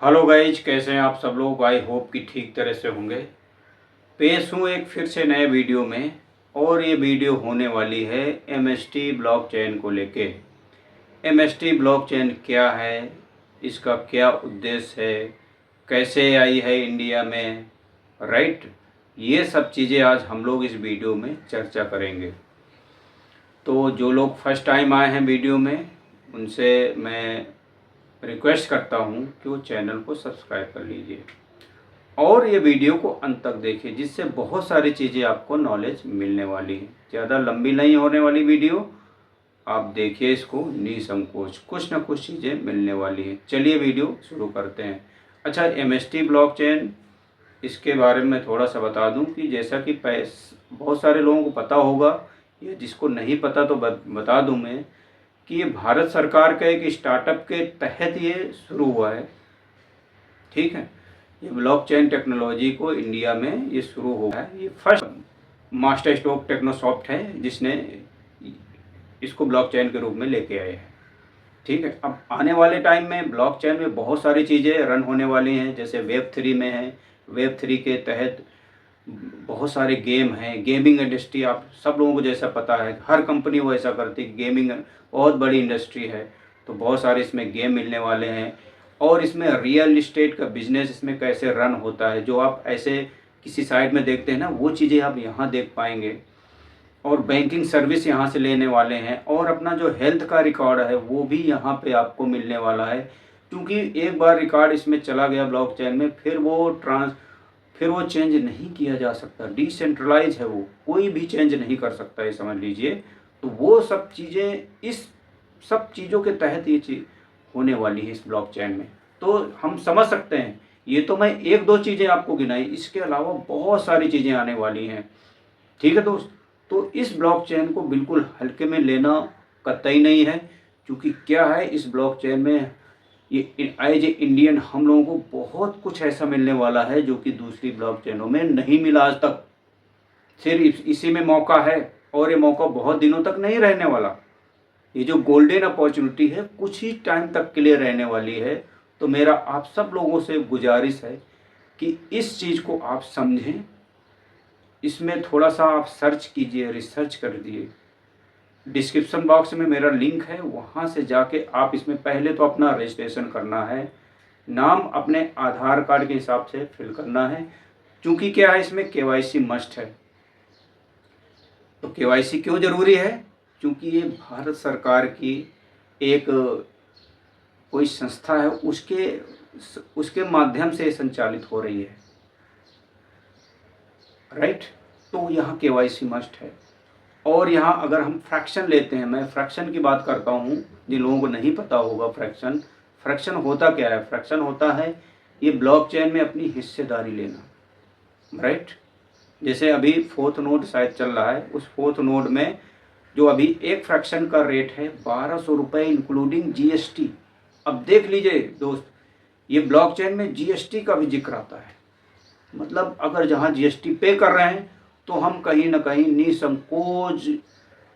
Hello guys, कैसे हैं आप सब लोग। आई होप कि ठीक तरह से होंगे। पेश हूँ एक फिर से नए वीडियो में। और ये वीडियो होने वाली है एमएसटी ब्लॉकचेन को लेके। एमएसटी ब्लॉकचेन क्या है, इसका क्या उद्देश्य है, कैसे आई है इंडिया में, राइट। ये सब चीज़ें आज हम लोग इस वीडियो में चर्चा करेंगे। तो जो लोग फर्स्ट टाइम आए हैं वीडियो में, उनसे मैं रिक्वेस्ट करता हूँ कि वो चैनल को सब्सक्राइब कर लीजिए और ये वीडियो को अंत तक देखिए, जिससे बहुत सारी चीज़ें आपको नॉलेज मिलने वाली है। ज़्यादा लंबी नहीं होने वाली वीडियो, आप देखिए इसको निसंकोच, कुछ ना कुछ चीज़ें मिलने वाली हैं। चलिए वीडियो शुरू करते हैं। अच्छा, एमएसटी ब्लॉकचेन, इसके बारे में थोड़ा सा बता दूं कि जैसा कि बहुत सारे लोगों को पता होगा, या जिसको नहीं पता तो बता दूं मैं कि ये भारत सरकार का एक स्टार्टअप के तहत ये शुरू हुआ है। ठीक है, ये ब्लॉकचेन टेक्नोलॉजी को इंडिया में ये शुरू हुआ है। ये फर्स्ट मास्टर स्ट्रोक टेक्नोसॉफ्ट है जिसने इसको ब्लॉकचेन के रूप में लेके आए हैं। ठीक है, अब आने वाले टाइम में ब्लॉकचेन में बहुत सारी चीज़ें रन होने वाली हैं, जैसे वेब 3 में है। वेब 3 के तहत बहुत सारे गेम हैं। गेमिंग इंडस्ट्री आप सब लोगों को जैसा पता है, हर कंपनी वो ऐसा करती है। गेमिंग बहुत बड़ी इंडस्ट्री है, तो बहुत सारे इसमें गेम मिलने वाले हैं। और इसमें रियल इस्टेट का बिजनेस इसमें कैसे रन होता है, जो आप ऐसे किसी साइट में देखते हैं ना, वो चीज़ें आप यहाँ देख पाएंगे। और बैंकिंग सर्विस यहाँ से लेने वाले हैं, और अपना जो हेल्थ का रिकॉर्ड है वो भी यहाँ पे आपको मिलने वाला है। क्योंकि एक बार रिकॉर्ड इसमें चला गया ब्लॉकचेन में, फिर वो चेंज नहीं किया जा सकता। डिसेंट्रलाइज है वो, कोई भी चेंज नहीं कर सकता, ये समझ लीजिए। तो वो सब चीज़ें, इस सब चीज़ों के तहत ये चीज़ होने वाली है इस ब्लॉकचेन में। तो हम समझ सकते हैं, ये तो मैं एक दो चीज़ें आपको गिनाई, इसके अलावा बहुत सारी चीज़ें आने वाली हैं। ठीक है दोस्त, तो इस ब्लॉकचेन को बिल्कुल हल्के में लेना कतई नहीं है। क्योंकि क्या है, इस ब्लॉकचेन में ये एज ए इंडियन हम लोगों को बहुत कुछ ऐसा मिलने वाला है जो कि दूसरी ब्लॉकचेनों में नहीं मिला आज तक। सिर्फ इसी में मौका है, और ये मौका बहुत दिनों तक नहीं रहने वाला। ये जो गोल्डन अपॉर्चुनिटी है कुछ ही टाइम तक के लिए रहने वाली है। तो मेरा आप सब लोगों से गुजारिश है कि इस चीज़ को आप समझें, इसमें थोड़ा सा आप सर्च कीजिए, रिसर्च कर दिए। डिस्क्रिप्शन बॉक्स में मेरा लिंक है, वहाँ से जाके आप इसमें पहले तो अपना रजिस्ट्रेशन करना है। नाम अपने आधार कार्ड के हिसाब से फिल करना है। क्योंकि क्या है, इसमें केवाईसी मस्ट है। तो केवाईसी क्यों ज़रूरी है? क्योंकि ये भारत सरकार की एक कोई संस्था है, उसके माध्यम से संचालित हो रही है, राइट। तो यहाँ केवाईसी मस्ट है। और यहाँ अगर हम फ्रैक्शन लेते हैं, मैं फ्रैक्शन की बात करता हूँ, जिन लोगों को नहीं पता होगा फ्रैक्शन, फ्रैक्शन होता क्या है। फ्रैक्शन होता है ये ब्लॉकचेन में अपनी हिस्सेदारी लेना, राइट। जैसे अभी 4th नोड शायद चल रहा है, उस 4th नोड में जो अभी एक फ्रैक्शन का रेट है 1200 रुपये इंक्लूडिंग जीएसटी। अब देख लीजिए दोस्त, ये ब्लॉकचेन में जीएसटी का भी जिक्र आता है। मतलब अगर जहाँ जीएसटी पे कर रहे हैं, तो हम कहीं ना कहीं निसंकोच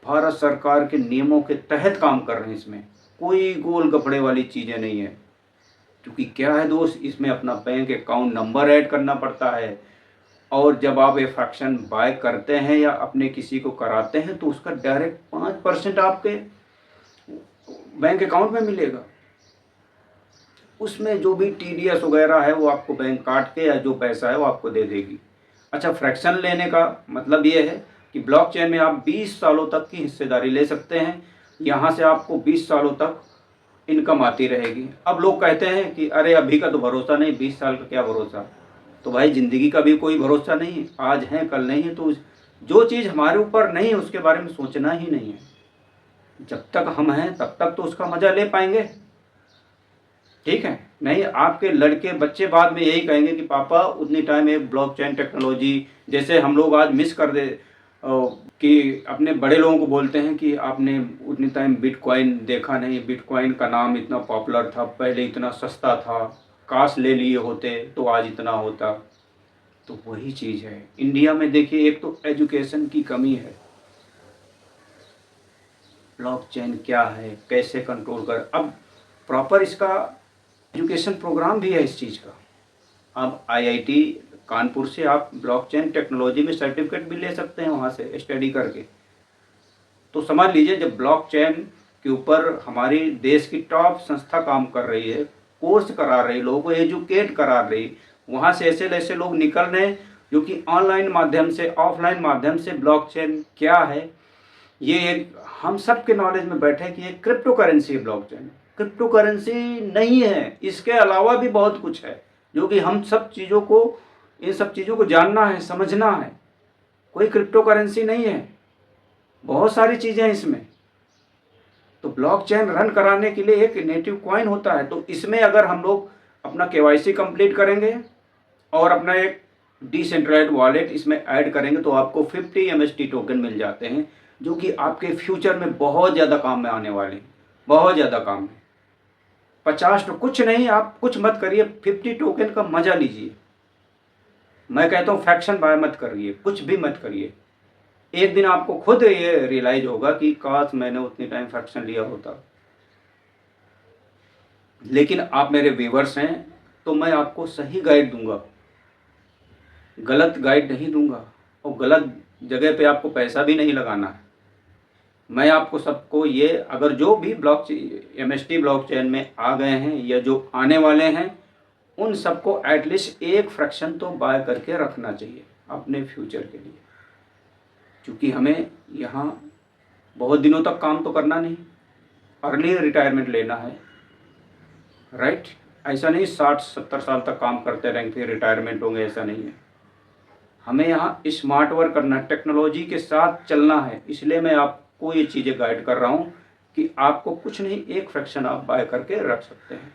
भारत सरकार के नियमों के तहत काम कर रहे हैं। इसमें कोई गोल गपड़े वाली चीज़ें नहीं है। क्योंकि क्या है दोस्त, इसमें अपना बैंक अकाउंट नंबर ऐड करना पड़ता है। और जब आप ये फ्रैक्शन बाय करते हैं या अपने किसी को कराते हैं, तो उसका डायरेक्ट 5% आपके बैंक अकाउंट में मिलेगा। उसमें जो भी टीडीएस वगैरह है वो आपको बैंक काट के, या जो पैसा है वो आपको दे देगी। अच्छा, फ्रैक्शन लेने का मतलब ये है कि ब्लॉकचेन में आप 20 सालों तक की हिस्सेदारी ले सकते हैं। यहाँ से आपको 20 सालों तक इनकम आती रहेगी। अब लोग कहते हैं कि अरे अभी का तो भरोसा नहीं, 20 साल का क्या भरोसा। तो भाई, ज़िंदगी का भी कोई भरोसा नहीं है, आज है कल नहीं है। तो जो चीज़ हमारे ऊपर नहीं है उसके बारे में सोचना ही नहीं है। जब तक हम हैं तब तक तो उसका मज़ा ले पाएंगे। ठीक है, नहीं आपके लड़के बच्चे बाद में यही कहेंगे कि पापा उतनी टाइम एक ब्लॉकचेन टेक्नोलॉजी, जैसे हम लोग आज मिस कर दे कि अपने बड़े लोगों को बोलते हैं कि आपने उतनी टाइम बिटकॉइन देखा नहीं, बिटकॉइन का नाम इतना पॉपुलर था, पहले इतना सस्ता था, काश ले लिए होते तो आज इतना होता। तो वही चीज़ है इंडिया में। देखिए, एक तो एजुकेशन की कमी है। ब्लॉकचेन क्या है, कैसे कंट्रोल कर, अब प्रॉपर इसका एजुकेशन प्रोग्राम भी है इस चीज़ का। आप आईआईटी कानपुर से आप ब्लॉकचेन टेक्नोलॉजी में सर्टिफिकेट भी ले सकते हैं वहाँ से स्टडी करके। तो समझ लीजिए, जब ब्लॉकचेन के ऊपर हमारी देश की टॉप संस्था काम कर रही है, कोर्स करा रही है, लोगों को एजुकेट करा रही, वहाँ से ऐसे ऐसे लोग निकल रहे हैं जो कि ऑनलाइन माध्यम से, ऑफलाइन माध्यम से ब्लॉकचेन क्या है ये एक हम सब के नॉलेज में बैठे कि ये क्रिप्टो करेंसी है। ब्लॉकचेन क्रिप्टो करेंसी नहीं है, इसके अलावा भी बहुत कुछ है जो कि हम सब चीज़ों को, इन सब चीज़ों को जानना है, समझना है। कोई क्रिप्टो करेंसी नहीं है, बहुत सारी चीज़ें हैं इसमें। तो ब्लॉकचेन रन कराने के लिए एक नेटिव कॉइन होता है। तो इसमें अगर हम लोग अपना केवाईसी कंप्लीट करेंगे और अपना एक डिसेंट्रलाइज्ड वॉलेट इसमें ऐड करेंगे तो आपको 50 MST टोकन मिल जाते हैं, जो कि आपके फ्यूचर में बहुत ज़्यादा काम में आने वाले हैं, बहुत ज़्यादा काम में। 50 तो कुछ नहीं, आप कुछ मत करिए, 50 टोकन का मज़ा लीजिए। मैं कहता हूँ फ्रैक्शन बाय मत करिए, कुछ भी मत करिए। एक दिन आपको खुद ये रियलाइज होगा कि काश मैंने उतनी टाइम फ्रैक्शन लिया होता। लेकिन आप मेरे व्यूअर्स हैं तो मैं आपको सही गाइड दूंगा, गलत गाइड नहीं दूंगा, और गलत जगह पे आपको पैसा भी नहीं लगाना है। मैं आपको सबको ये, अगर जो भी MST ब्लॉकचेन में आ गए हैं या जो आने वाले हैं, उन सबको एटलीस्ट एक फ्रैक्शन तो बाय करके रखना चाहिए अपने फ्यूचर के लिए। क्योंकि हमें यहाँ बहुत दिनों तक काम तो करना नहीं, अर्ली रिटायरमेंट लेना है, राइट। ऐसा नहीं 60-70 साल तक काम करते रहेंगे फिर रिटायरमेंट होंगे, ऐसा नहीं है। हमें यहाँ स्मार्ट वर्क करना है, टेक्नोलॉजी के साथ चलना है। इसलिए मैं आपको ये चीज़ें गाइड कर रहा हूँ कि आपको कुछ नहीं, एक फ्रैक्शन आप बाय करके रख सकते हैं।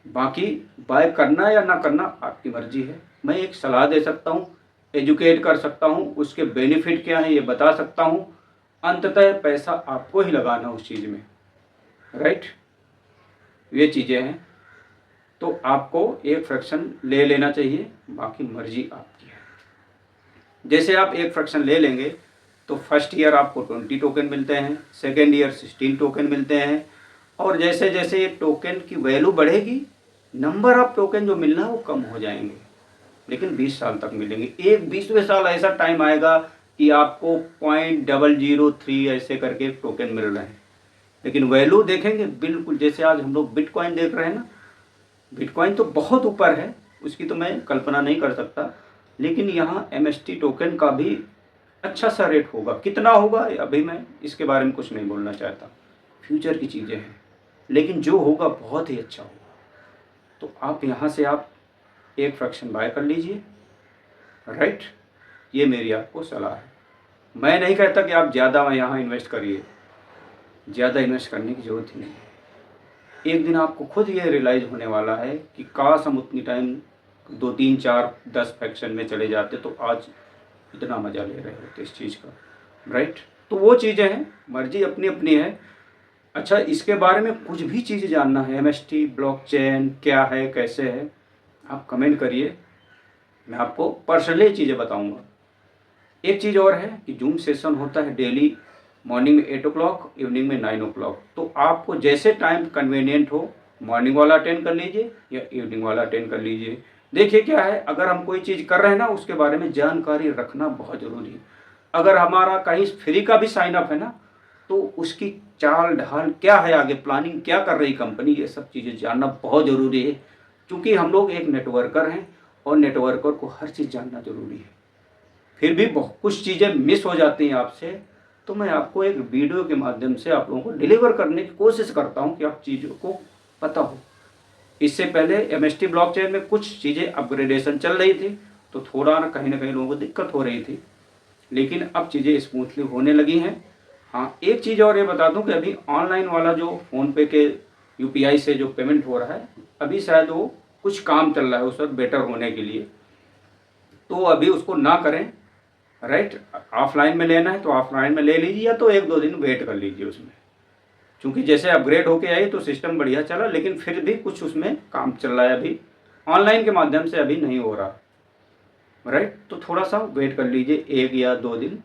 बाकी बाय करना या ना करना आपकी मर्जी है। मैं एक सलाह दे सकता हूँ, एजुकेट कर सकता हूँ, उसके बेनिफिट क्या है ये बता सकता हूँ। अंततः पैसा आपको ही लगाना उस चीज़ में, राइट। ये चीज़ें हैं, तो आपको एक फ्रैक्शन ले लेना चाहिए, बाकी मर्जी आपकी है। जैसे आप एक फ्रैक्शन ले लेंगे तो फर्स्ट ईयर आपको 20 टोकन मिलते हैं, सेकेंड ईयर 16 टोकन मिलते हैं, और जैसे जैसे ये टोकन की वैल्यू बढ़ेगी, नंबर ऑफ टोकन जो मिलना है वो कम हो जाएंगे, लेकिन 20 साल तक मिलेंगे। एक 20वें साल ऐसा टाइम आएगा कि आपको 0.003 ऐसे करके टोकन मिल रहे हैं, लेकिन वैल्यू देखेंगे बिल्कुल जैसे आज हम लोग बिटकॉइन देख रहे हैं ना। बिटकॉइन तो बहुत ऊपर है, उसकी तो मैं कल्पना नहीं कर सकता, लेकिन यहाँ MST टोकन का भी अच्छा सा रेट होगा। कितना होगा अभी मैं इसके बारे में कुछ नहीं बोलना चाहता, फ्यूचर की चीज़ें हैं, लेकिन जो होगा बहुत ही अच्छा होगा। तो आप यहाँ से आप एक फ्रैक्शन बाय कर लीजिए, राइट। ये मेरी आपको सलाह है। मैं नहीं कहता कि आप ज़्यादा यहाँ इन्वेस्ट करिए, ज़्यादा इन्वेस्ट करने की ज़रूरत ही नहीं है। एक दिन आपको खुद ये रियलाइज़ होने वाला है कि काश हम उतनी टाइम 2, 3, 4, 10 फ्रैक्शन में चले जाते तो आज इतना मज़ा ले रहे होते इस चीज़ का, राइट। तो वो चीज़ें हैं, मर्जी अपनी अपनी है। अच्छा, इसके बारे में कुछ भी चीज़ जानना है, MST ब्लॉकचेन क्या है, कैसे है, आप कमेंट करिए, मैं आपको पर्सनली चीज़ें बताऊंगा। एक चीज़ और है कि जूम सेशन होता है डेली, मॉर्निंग में 8 o'clock, इवनिंग में 9 o'clock। तो आपको जैसे टाइम कन्वीनियंट हो, मॉर्निंग वाला अटेंड कर लीजिए या इवनिंग वाला अटेंड कर लीजिए। देखिए क्या है, अगर हम कोई चीज़ कर रहे हैं ना, उसके बारे में जानकारी रखना बहुत ज़रूरी है। अगर हमारा कहीं फ्री का भी साइन अप है ना, तो उसकी चाल ढाल क्या है, आगे प्लानिंग क्या कर रही कंपनी, ये सब चीज़ें जानना बहुत ज़रूरी है। क्योंकि हम लोग एक नेटवर्कर हैं और नेटवर्कर को हर चीज़ जानना ज़रूरी है। फिर भी बहुत कुछ चीज़ें मिस हो जाती हैं आपसे, तो मैं आपको एक वीडियो के माध्यम से आप लोगों को डिलीवर करने की कोशिश करता हूं कि आप चीज़ों को पता हो। इससे पहले MST ब्लॉकचेन में कुछ चीज़ें अपग्रेडेशन चल रही थी, तो थोड़ा ना कहीं लोगों को दिक्कत हो रही थी, लेकिन अब चीज़ें स्मूथली होने लगी हैं। हाँ, एक चीज़ और ये बता दूं कि अभी ऑनलाइन वाला जो फ़ोनपे के UPI से जो पेमेंट हो रहा है, अभी शायद वो कुछ काम चल रहा है उस पर बेटर होने के लिए, तो अभी उसको ना करें, राइट। ऑफलाइन में लेना है तो ऑफलाइन में ले लीजिए, या तो 1-2 दिन वेट कर लीजिए उसमें, क्योंकि जैसे अपग्रेड होके आई तो सिस्टम बढ़िया चला, लेकिन फिर भी कुछ उसमें काम चल रहा है, अभी ऑनलाइन के माध्यम से अभी नहीं हो रहा, राइट। तो थोड़ा सा वेट कर लीजिए 1 या 2 दिन,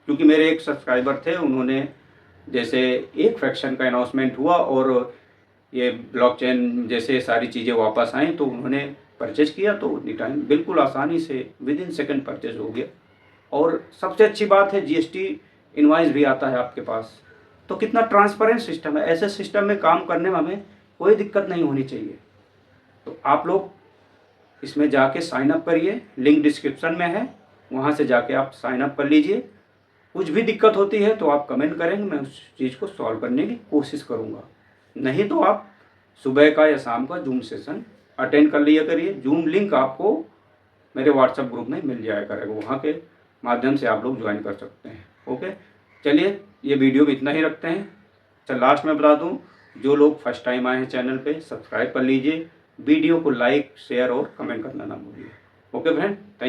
क्योंकि मेरे एक सब्सक्राइबर थे, उन्होंने जैसे एक फ्रैक्शन का अनाउंसमेंट हुआ और ये ब्लॉकचेन जैसे सारी चीज़ें वापस आएँ तो उन्होंने परचेज किया तो उतनी टाइम बिल्कुल आसानी से विदिन सेकंड परचेज हो गया। और सबसे अच्छी बात है जीएसटी इनवॉइस भी आता है आपके पास। तो कितना ट्रांसपेरेंट सिस्टम है, ऐसे सिस्टम में काम करने में हमें कोई दिक्कत नहीं होनी चाहिए। तो आप लोग इसमें जाके साइन अप करिए, लिंक डिस्क्रिप्शन में है, वहाँ से जाके आप साइन अप कर लीजिए। कुछ भी दिक्कत होती है तो आप कमेंट करेंगे, मैं उस चीज़ को सॉल्व करने की कोशिश करूँगा। नहीं तो आप सुबह का या शाम का जूम सेशन अटेंड कर लिया करिए। जूम लिंक आपको मेरे व्हाट्सएप ग्रुप में मिल जाया करेगा, वहाँ के माध्यम से आप लोग ज्वाइन कर सकते हैं। ओके, चलिए ये वीडियो में इतना ही रखते हैं। चल लास्ट में बता दूँ, जो लोग फर्स्ट टाइम आए हैं चैनल पे सब्सक्राइब कर लीजिए, वीडियो को लाइक शेयर और कमेंट करना ना भूलिए। Okay friend, thank